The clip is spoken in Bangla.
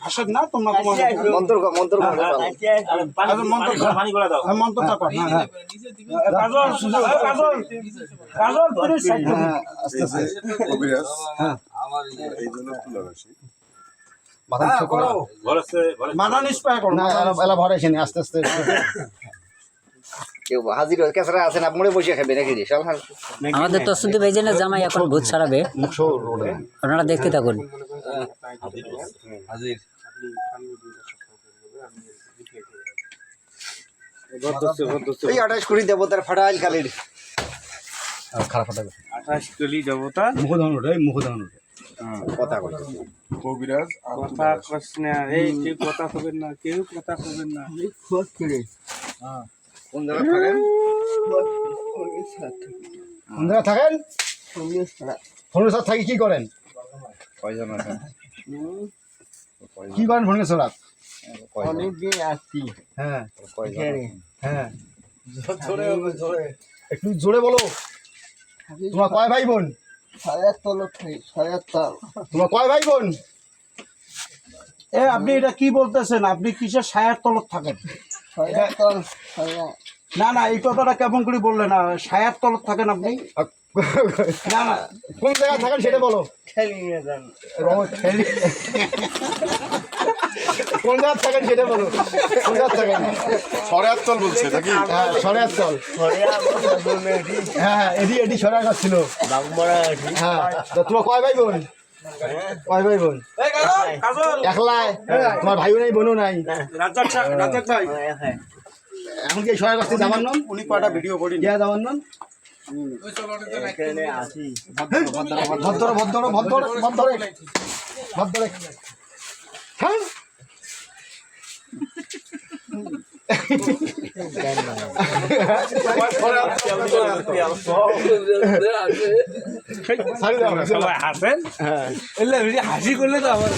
হাসেন না তোমরা মন্ত্রটা কর। মাথা নিষ্পায় করো না, ভরে আস্তে আস্তে। কেউ হাজির কেসরা আছেন আপনারা বসে খাবে নাকি? আমাদের তো শুধু বেজে না জামাই এখন ভূত ছাড়াবে, আপনারা দেখতে থাকুন। এই 28 কোটি দেবতার ফাটাইল কালির খারাপ কথা 28 কোটি দেবতা মুখোদান কথা কইছে কবিরাজ কথা কইছে না। এই কেউ কথা কইবেন না, কেউ কথা কইবেন না। খোঁজ করে কোন জায়গা থাকেন? কোন জায়গা থাকেন? ফোনের সাথে থাকি কি করেন? কয়জন আছেন? কি করেন ফোনের সাথে? অনেক দিন আসছি। হ্যাঁ কয়জন? হ্যাঁ একটু জোরে বলো। তোমার কয় ভাই বোন? তোমার কয় ভাই বোন? আপনি এটা কি বলতেছেন? আপনি কিসের ছায়ার তলত থাকেন? না না, এই কথাটা কেমন করে বললেন? না ছায়ার তলত থাকেন আপনি? না না, কোন জায়গায় থাকেন সেটা বলো। কোন জায়গায় থাকেন সেটা বলো। কোন জায়গায় থাকেন? সরেয়াতল বলছে নাকি? হ্যাঁ সরেয়াতল। হ্যাঁ এডি সরেয়াত ছিল। হ্যাঁ তোমার কয় ভাই বোন? কয় ভাই বোন? একলাই? তোমার ভাইও নাই বোনও নাই? রাজ্জাক ভাই এখন কি সহায়ক আসছে জামান নাম? উনি কয়টা ভিডিও করি জামান নাম? ভদ্র ভদ্র ভদ্র ভদ্র ভদ্র হ্যাঁ হাসি করলে তো আমার